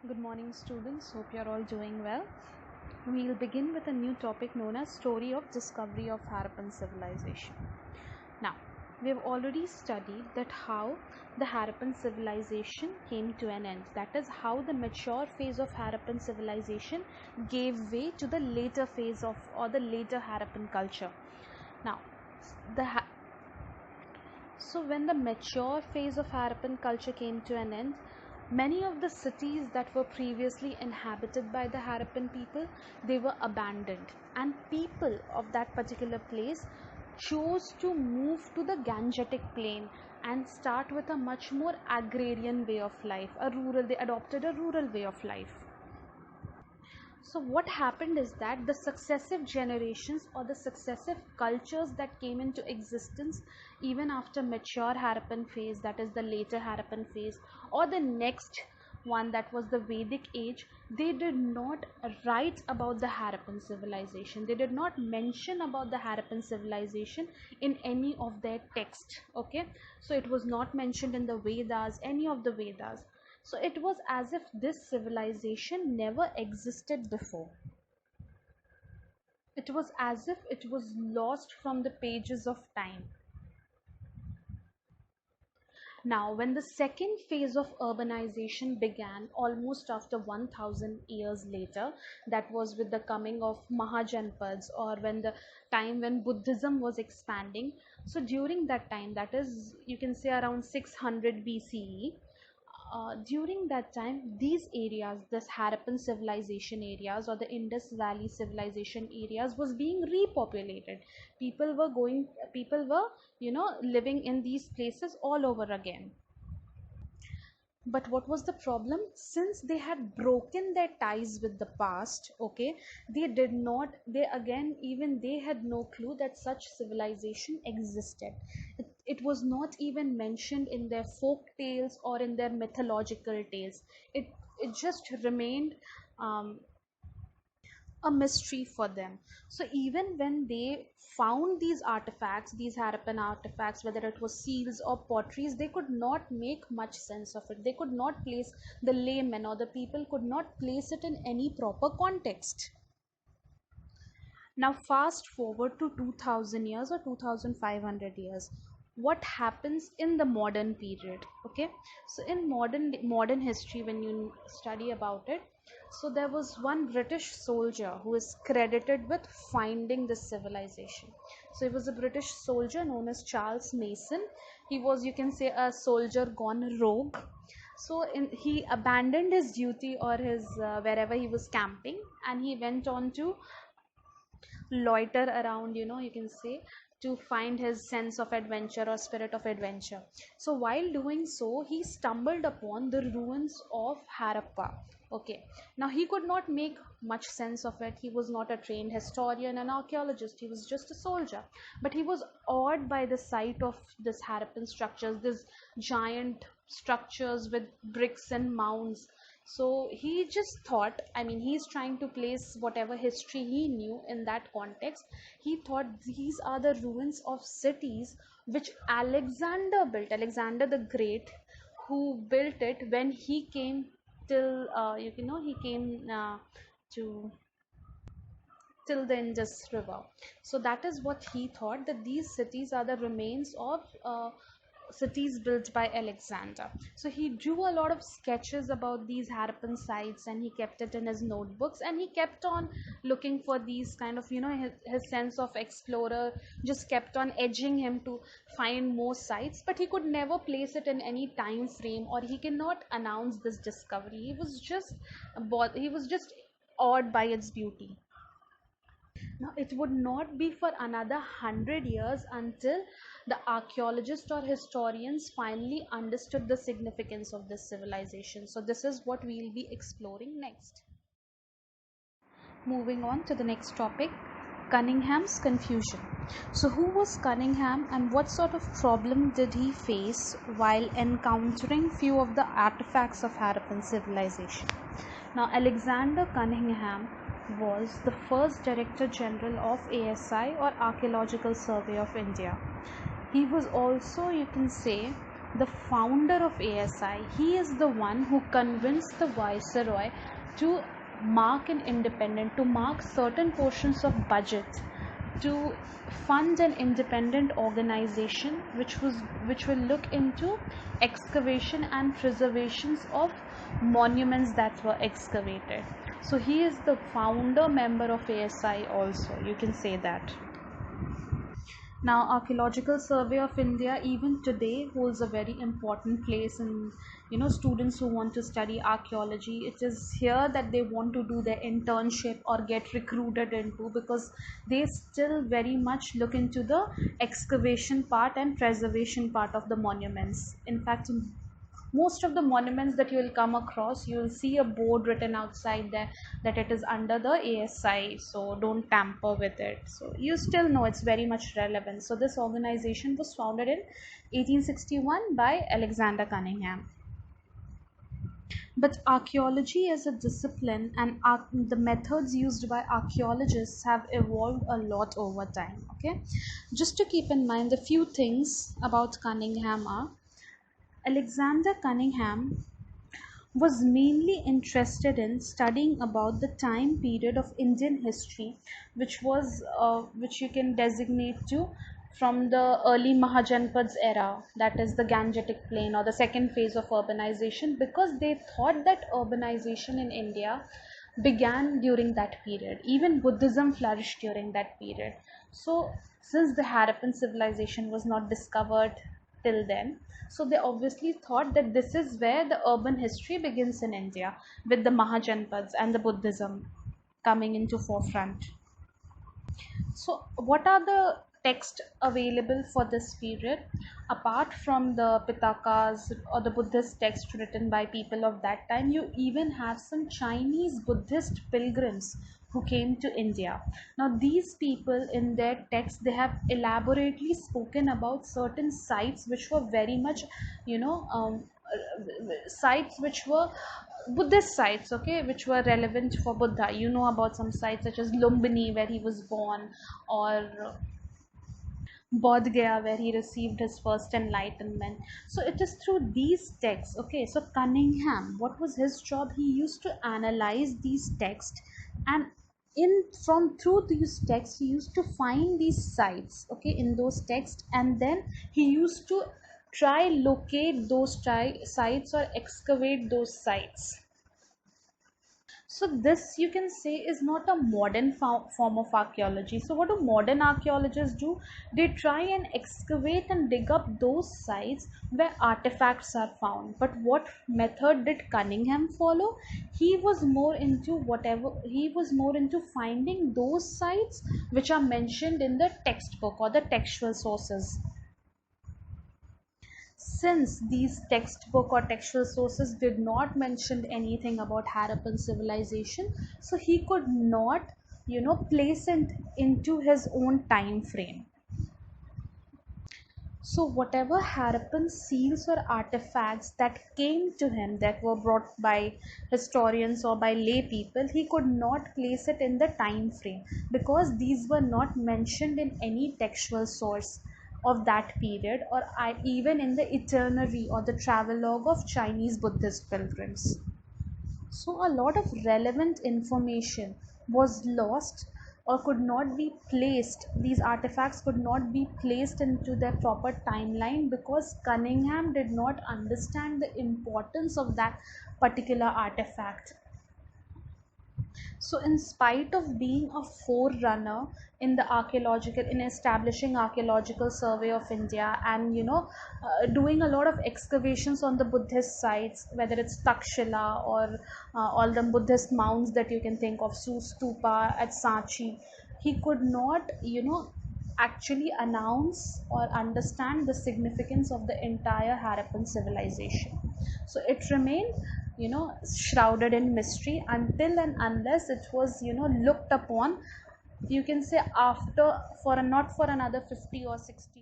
Good morning, students. Hope you are all doing well. We'll begin with a new topic known as Story of Discovery of Harappan Civilization. Now, we have already studied that how the Harappan civilization came to an end. That is how the mature phase of Harappan civilization gave way to the later phase of or the later Harappan culture. Now, so when the mature phase of Harappan culture came to an end, many of the cities that were previously inhabited by the Harappan people, they were abandoned, and people of that particular place chose to move to the Gangetic plain and start with a much more agrarian way of life. They adopted a rural way of life. So what happened is that the successive generations or the successive cultures that came into existence even after mature Harappan phase, that is the later Harappan phase, or the next one, that was the Vedic age, they did not write about the Harappan civilization. They did not mention about the Harappan civilization in any of their text. Okay, so it was not mentioned in the Vedas, any of the Vedas. So it was as if this civilization never existed before. It was as if it was lost from the pages of time. Now, when the second phase of urbanization began almost after 1000 years later, that was with the coming of Mahajanpads, or when the time when Buddhism was expanding. So during that time, that is, you can say around 600 BCE, during that time, these areas, this Harappan civilization areas or the Indus Valley civilization areas, was being repopulated. People were, living in these places all over again. But what was the problem? Since they had broken their ties with the past, okay, they again, even they had no clue that such civilization existed. It was not even mentioned in their folk tales or in their mythological tales. It just remained um, a mystery for them. So even when they found these artifacts, these Harappan artifacts, whether it was seals or potteries, they could not make much sense of it. They could not place, the laymen or the people could not place it in any proper context. Now fast forward to 2000 years or 2500 years. What happens in the modern period? Okay, so in modern history, when you study about it, so there was one British soldier who is credited with finding this civilization. So he was a British soldier known as Charles Mason. He was, you can say, a soldier gone rogue. So he abandoned his duty or his wherever he was camping, and he went on to loiter around, you can say, to find his sense of adventure or spirit of adventure. So while doing so, he stumbled upon the ruins of Harappa. Okay, now he could not make much sense of it. He was not a trained historian and archaeologist, he was just a soldier. But he was awed by the sight of this Harappan structures, these giant structures with bricks and mounds. So he just thought, I mean, he's trying to place whatever history he knew in that context. He thought these are the ruins of cities which Alexander built, Alexander the Great, who built it when he came till, he came to till the Indus River. So that is what he thought, that these cities are the remains of cities built by Alexander. So he drew a lot of sketches about these Harappan sites, and he kept it in his notebooks, and he kept on looking for these kind of, his sense of explorer just kept on edging him to find more sites, but he could never place it in any time frame, or he cannot announce this discovery. He was just awed by its beauty. Now, it would not be for another 100 years until the archaeologists or historians finally understood the significance of this civilization. So, this is what we'll be exploring next. Moving on to the next topic, Cunningham's confusion. So, who was Cunningham, and what sort of problem did he face while encountering few of the artifacts of Harappan civilization? Now, Alexander Cunningham was the first Director General of ASI, or Archaeological Survey of India. He was also, you can say, the founder of ASI, he is the one who convinced the viceroy to mark certain portions of budget to fund an independent organization which will look into excavation and preservations of monuments that were excavated. So he is the founder member of ASI also, you can say that. Now, Archaeological Survey of India even today holds a very important place in, students who want to study archaeology. It is here that they want to do their internship or get recruited into, because they still very much look into the excavation part and preservation part of the monuments. In fact, most of the monuments that you will come across, you will see a board written outside there that it is under the ASI, so don't tamper with it. So you still know it's very much relevant. So this organization was founded in 1861 by Alexander Cunningham. But archaeology as a discipline and the methods used by archaeologists have evolved a lot over time. Okay, just to keep in mind, a few things about Cunningham are: Alexander Cunningham was mainly interested in studying about the time period of Indian history, which you can designate to from the early Mahajanpads era, that is the Gangetic Plain or the second phase of urbanization, because they thought that urbanization in India began during that period. Even Buddhism flourished during that period. So, since the Harappan civilization was not discovered till then, so they obviously thought that this is where the urban history begins in India, with the Mahajanpads and the Buddhism coming into forefront. So, what are the texts available for this period? Apart from the Pitakas or the Buddhist texts written by people of that time, you even have some Chinese Buddhist pilgrims who came to India. Now, these people in their texts, they have elaborately spoken about certain sites which were very much, you know, sites which were Buddhist sites, okay, which were relevant for Buddha. You know about some sites such as Lumbini, where he was born, or Bodh Gaya, where he received his first enlightenment. So it is through these texts, okay. So Cunningham, what was his job? He used to analyze these texts, and in from through these texts, he used to find these sites, okay, in those texts, and then he used to try locate those sites or excavate those sites. So this, you can say, is not a modern form of archaeology. So what do modern archaeologists do? They try and excavate and dig up those sites where artifacts are found. But what method did Cunningham follow? He was more into finding those sites which are mentioned in the textbook or the textual sources. Since these textbook or textual sources did not mention anything about Harappan civilization, so he could not, place it into his own time frame. So whatever Harappan seals or artifacts that came to him, that were brought by historians or by lay people, he could not place it in the time frame, because these were not mentioned in any textual source of that period, or even in the itinerary or the travelogue of Chinese Buddhist pilgrims. So a lot of relevant information was lost or could not be placed. These artifacts could not be placed into their proper timeline because Cunningham did not understand the importance of that particular artifact. So, in spite of being a forerunner in the archaeological, in establishing Archaeological Survey of India, and doing a lot of excavations on the Buddhist sites, whether it's Takshila or all the Buddhist mounds that you can think of, Stupa at Sanchi, he could not, actually announce or understand the significance of the entire Harappan civilization. So it remained, shrouded in mystery until and unless it was, looked upon, you can say, after, for not for another 50 or 60